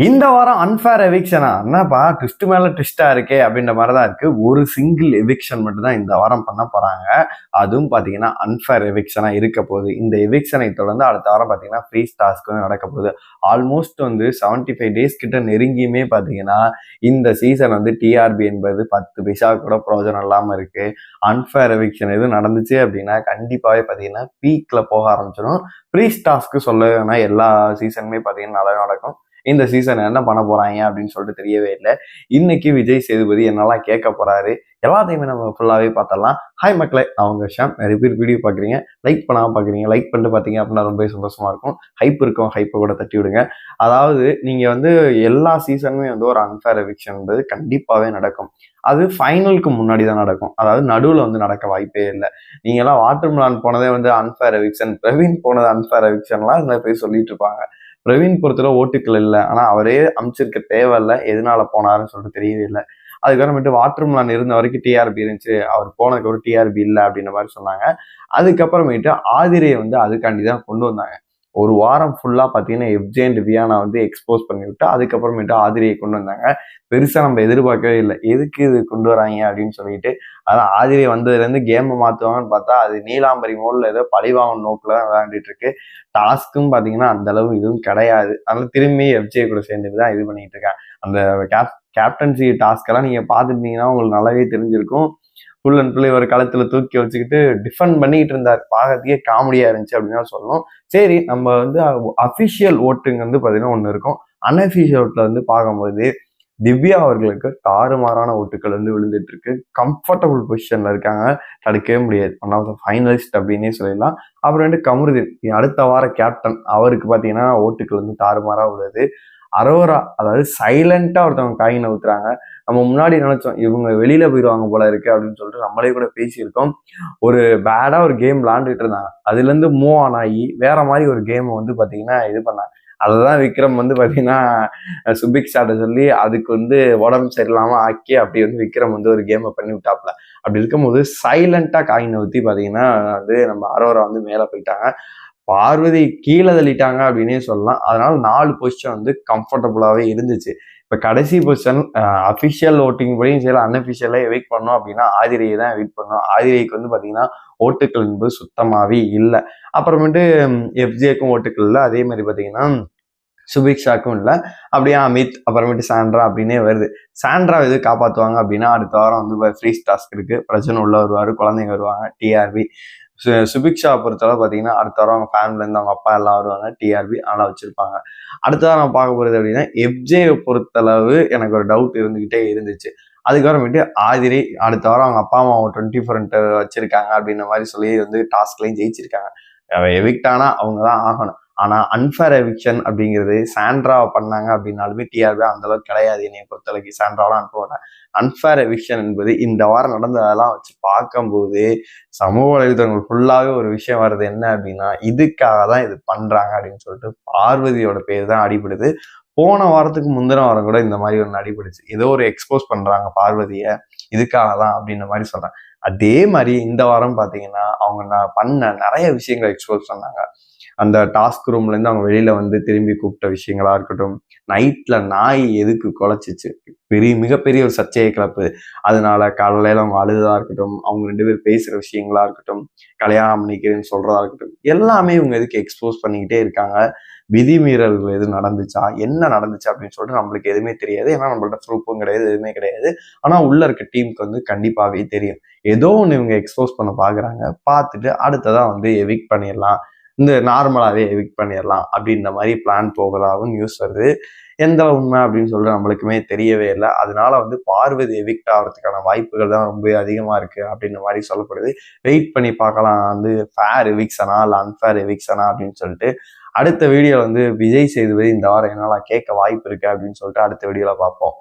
இந்த வாரம் அன்ஃபேர் எவிக்ஷனா என்னப்பா ட்விஸ்ட் மேல ட்விஸ்டா இருக்கே அப்படின்ற மாதிரிதான் இருக்கு. ஒரு சிங்கிள் எவிக்ஷன் மட்டும் தான் இந்த வாரம் பண்ண போறாங்க. அதுவும் பாத்தீங்கன்னா அன்ஃபேர் எவிக்ஷனா இருக்க போகுது. இந்த எவிக்ஷனை தொடர்ந்து அடுத்த வாரம் பாத்தீங்கன்னா ஃப்ரீ டாஸ்க் வந்து நடக்க போகுது. ஆல்மோஸ்ட் வந்து 75 டேஸ் கிட்ட நெருங்கியுமே பாத்தீங்கன்னா இந்த சீசன் வந்து டிஆர்பி என்பது 10 பைசா கூட பிரயோஜனம் இல்லாம இருக்கு. அன்ஃபேர் எவிக்ஷன் எதுவும் நடந்துச்சு அப்படின்னா கண்டிப்பாவே பாத்தீங்கன்னா பீக்ல போக ஆரம்பிச்சிடும். ஃப்ரீ டாஸ்க்கு சொல்ல எல்லா சீசனுமே பாத்தீங்கன்னா நல்லா நடக்கும். இந்த சீசன் என்ன பண்ண போறாங்க அப்படின்னு சொல்லிட்டு தெரியவே இல்லை. இன்னைக்கு விஜய் சேதுபதி என்னெல்லாம் கேட்க போறாரு எல்லாத்தையுமே நம்ம ஃபுல்லாவே பார்த்தலாம். ஹாய் மக்களே, அவங்க ஷாம். நிறைய பேர் வீடியோ பாக்குறீங்க, லைக் பண்ணாம பாக்குறீங்க. லைக் பண்ணிட்டு பாத்தீங்க அப்படின்னா ரொம்ப சந்தோஷமா இருக்கும். ஹைப் இருக்கும், ஹைப்பை கூட தட்டி விடுங்க. அதாவது நீங்க வந்து எல்லா சீசனுமே வந்து ஒரு அன்ஃபேர் எவிக்ஷன் கண்டிப்பாவே நடக்கும். அது ஃபைனலுக்கு முன்னாடி தான் நடக்கும். அதாவது நடுவில் வந்து நடக்க வாய்ப்பே இல்லை. நீங்க எல்லாம் வாட்டர் மிலான் போனதே வந்து அன்ஃபேர் எவிக்ஷன், பிரவீன் போனது அன்ஃபேர் எவிக்ஷன்லாம் இந்த பேர் சொல்லிட்டு இருப்பாங்க. பிரவீன் பொறுத்தவரை ஓட்டுக்கள் இல்லை, ஆனா அவரே அமைச்சிருக்க தேவையில்லை, எதனால போனாருன்னு சொல்லிட்டு தெரியவே இல்லை. அதுக்கப்புறமேட்டு வாட்டர் மிலான் இருந்த வரைக்கும் டிஆர்பி இருந்துச்சு, அவர் போனதுக்கு ஒரு டிஆர்பி இல்லை அப்படின்ற மாதிரி சொன்னாங்க. அதுக்கப்புறமேட்டு ஆதிரையை வந்து அதுக்காண்டி தான் கொண்டு வந்தாங்க. ஒரு வாரம் ஃபுல்லா பாத்தீங்கன்னா எஃப்ஜே அண்ட் வியானா வந்து எக்ஸ்போஸ் பண்ணி விட்டு அதுக்கப்புறமேட்டு ஆதிரியை கொண்டு வந்தாங்க. பெருசா நம்ம எதிர்பார்க்கவே இல்லை, எதுக்கு இது கொண்டு வராங்க அப்படின்னு சொல்லிட்டு. அதான் ஆதிரி வந்ததுல இருந்து கேம் மாத்துவாங்கன்னு பார்த்தா அது நீலாம்பரி மோட்ல ஏதோ பழிவாங்க நோக்குல தான் விளையாண்டுட்டு இருக்கு. டாஸ்க்கும் பாத்தீங்கன்னா அந்த அளவு இதுவும் கிடையாது. அதனால திரும்பி எஃப்ஜே கூட சேர்ந்துட்டு தான் இது பண்ணிட்டு இருக்கேன். அந்த கேப்டன்சி டாஸ்க் எல்லாம் நீங்க பாத்துட்டீங்கன்னா உங்களுக்கு நல்லாவே தெரிஞ்சிருக்கும். ஃபுல் அண்ட் ஃபுல்லி ஒரு களத்துல தூக்கி வச்சுக்கிட்டு டிஃபெண்ட் பண்ணிட்டு இருந்தார். பார்க்கறதுக்கே காமெடியா இருந்துச்சு அப்படின்னு சொல்லணும். சரி, நம்ம வந்து அபிஷியல் ஓட்டுங்க வந்து பாத்தீங்கன்னா ஒண்ணு இருக்கும். அன்அபிஷியல் ஓட்டுல வந்து பார்க்கும்போது திவ்யா அவர்களுக்கு தாறுமாறான ஓட்டுகள் வந்து விழுந்துட்டு இருக்கு. கம்ஃபர்டபுள் பொசிஷன்ல இருக்காங்க, தடுக்கவே முடியாது. ஒன் ஆஃப் த ஃபைனலிஸ்ட் அப்படின்னே சொல்லிடலாம். அப்புறம் வந்து கமருதீன் அடுத்த வார கேப்டன், அவருக்கு பாத்தீங்கன்னா ஓட்டுகள் வந்து தாறுமாறா விழுது. அரோரா, அதாவது சைலண்டா ஒருத்தவங்க காயின் ஊத்துறாங்க. நம்ம முன்னாடி நினைச்சோம் இவங்க வெளியில போயிடுவாங்க போல இருக்கு அப்படின்னு சொல்லிட்டு நம்மளே கூட பேசியிருக்கோம். ஒரு பேடா ஒரு கேம் விளாண்டுட்டு இருந்தாங்க, அதுல இருந்து மூவ் ஆன் ஆகி வேற மாதிரி ஒரு கேம் வந்து பாத்தீங்கன்னா இது பண்ணாங்க. அததான் விக்ரம் வந்து பாத்தீங்கன்னா சுபிக் ஷாட்ட சொல்லி அதுக்கு வந்து உடம்பு சரியில்லாம ஆக்கி அப்படி வந்து விக்ரம் வந்து ஒரு கேமை பண்ணி விட்டாப்ல. அப்படி இருக்கும்போது சைலண்டா காயினை ஊத்தி பாத்தீங்கன்னா வந்து நம்ம அரோரா வந்து மேல போயிட்டாங்க. பார்வதி கீழே தள்ளிட்டாங்க அப்படின்னே சொல்லலாம். அதனால 4 பொசிஷன் வந்து கம்ஃபர்டபுளாவே இருந்துச்சு. இப்ப கடைசி பொசிஷன் அபிஷியல் ஓட்டிங் படியும் சரி, அன்அபிஷியலா எவிக் பண்ணோம் அப்படின்னா ஆதிரையை தான் எவிக் பண்ணோம். ஆதிரைக்கு வந்து பாத்தீங்கன்னா ஓட்டுக்கள் என்பது சுத்தமாவே இல்லை. அப்புறமேட்டு எஃப்ஜேக்கும் ஓட்டுக்கள் இல்லை. அதே மாதிரி பாத்தீங்கன்னா சுபிக்ஷாக்கும் இல்லை. அப்படியே அமித், அப்புறமேட்டு சாண்ட்ரா அப்படின்னே வருது. சாண்ட்ரா எது காப்பாற்றுவாங்க அப்படின்னா அடுத்த வாரம் வந்து ஃப்ரீ டாஸ்க் இருக்கு. பிரச்சனை உள்ள வருவாரு, குழந்தைங்க வருவாங்க, டிஆர்பி. சுபிக்ஷா பொறுத்தளவு பார்த்தீங்கன்னா அடுத்த வாரம் அவங்க ஃபேமிலில இருந்து அவங்க அப்பா எல்லாம் வருவாங்க, டிஆர்பி அதெல்லாம் வச்சிருப்பாங்க. அடுத்த வாரம் நம்ம பார்க்க போறது அப்படின்னா எஃப்ஜேயை பொறுத்தளவு எனக்கு ஒரு டவுட் இருந்துகிட்டே இருந்துச்சு. அதுக்கப்புறமேட்டு ஆதிரை அடுத்த வாரம் அவங்க அப்பா அம்மா 24 வச்சிருக்காங்க அப்படின்ற மாதிரி சொல்லி வந்து டாஸ்க்லையும் ஜெயிச்சிருக்காங்க. எவிக்ட் ஆனா அவங்க தான் ஆகணும். ஆனா அன்ஃபேர் எவிக்ஷன் அப்படிங்கிறது சாண்ட்ரா பண்ணாங்க அப்படின்னாலுமே டிஆர்பி அந்த அளவுக்கு கிடையாது. என்னைய பொறுத்தளவுக்கு சாண்ட்ராலாம் அனுப்புவாங்க. அன்ஃபேர் எவிக்ஷன் என்பது இந்த வாரம் நடந்ததெல்லாம் வச்சு பார்க்கும்போது சமூக வலைதளங்கள் ஃபுல்லாவே ஒரு விஷயம் வருது. என்ன அப்படின்னா இதுக்காக தான் இது பண்றாங்க அப்படின்னு சொல்லிட்டு பார்வதியோட பேர் தான் அடிபடுது. போன வாரத்துக்கு முந்தின வாரம் கூட இந்த மாதிரி ஒன்று அடிபடுச்சு. ஏதோ ஒரு எக்ஸ்போஸ் பண்றாங்க பார்வதிய, இதுக்காக தான் அப்படின்ற மாதிரி சொல்றேன். அதே மாதிரி இந்த வாரம் பாத்தீங்கன்னா அவங்க பண்ண நிறைய விஷயங்களை எக்ஸ்போஸ் பண்ணாங்க. அந்த டாஸ்க் ரூம்ல இருந்து அவங்க வெளியில வந்து திரும்பி கூப்பிட்ட விஷயங்களா இருக்கட்டும், நைட்ல நாய் எதுக்கு குலைச்சிச்சு, மிகப்பெரிய ஒரு சர்ச்சையை கிளப்புது. அதனால காலையில அவங்க அழுதா இருக்கட்டும், அவங்க 2 பேர் பேசுற விஷயங்களா இருக்கட்டும், கல்யாணம் பண்ணிக்கிறேன்னு சொல்றதா இருக்கட்டும், எல்லாமே இவங்க எதுக்கு எக்ஸ்போஸ் பண்ணிக்கிட்டே இருக்காங்க. விதிமீறல்கள் எதுவும் நடந்துச்சா, என்ன நடந்துச்சு அப்படின்னு சொல்லிட்டு நம்மளுக்கு எதுவுமே தெரியாது. ஏன்னா நம்மள்ட்ட ப்ரூஃபும் கிடையாது, எதுவுமே கிடையாது. ஆனா உள்ள இருக்க டீமுக்கு வந்து கண்டிப்பாவே தெரியும். ஏதோ ஒண்ணு இவங்க எக்ஸ்போஸ் பண்ண பாக்குறாங்க. பார்த்துட்டு அடுத்ததா வந்து எவிக் பண்ணிடலாம், இந்த நார்மலாவே எவிக் பண்ணிடலாம் அப்படின்ற மாதிரி பிளான் போகிறதாகவும் நியூஸ் வருது. எந்த உண்மை அப்படின்னு சொல்லிட்டு நம்மளுக்குமே தெரியவே இல்லை. அதனால வந்து பார்வதி எவிக்ட் ஆகிறதுக்கான வாய்ப்புகள் தான் ரொம்ப அதிகமா இருக்கு அப்படின்ற மாதிரி சொல்லப்படுது. வெயிட் பண்ணி பார்க்கலாம் வந்து ஃபேர் எவிக்ஷனா இல்லை அன்ஃபேர் எவிக்ஷனா அப்படின்னு சொல்லிட்டு. அடுத்த வீடியோ வந்து விஜய் சேதுபதி இந்த வாரம் என்னால கேட்க வாய்ப்பு இருக்கு அப்படின்னு சொல்லிட்டு அடுத்த வீடியோல பார்ப்போம்.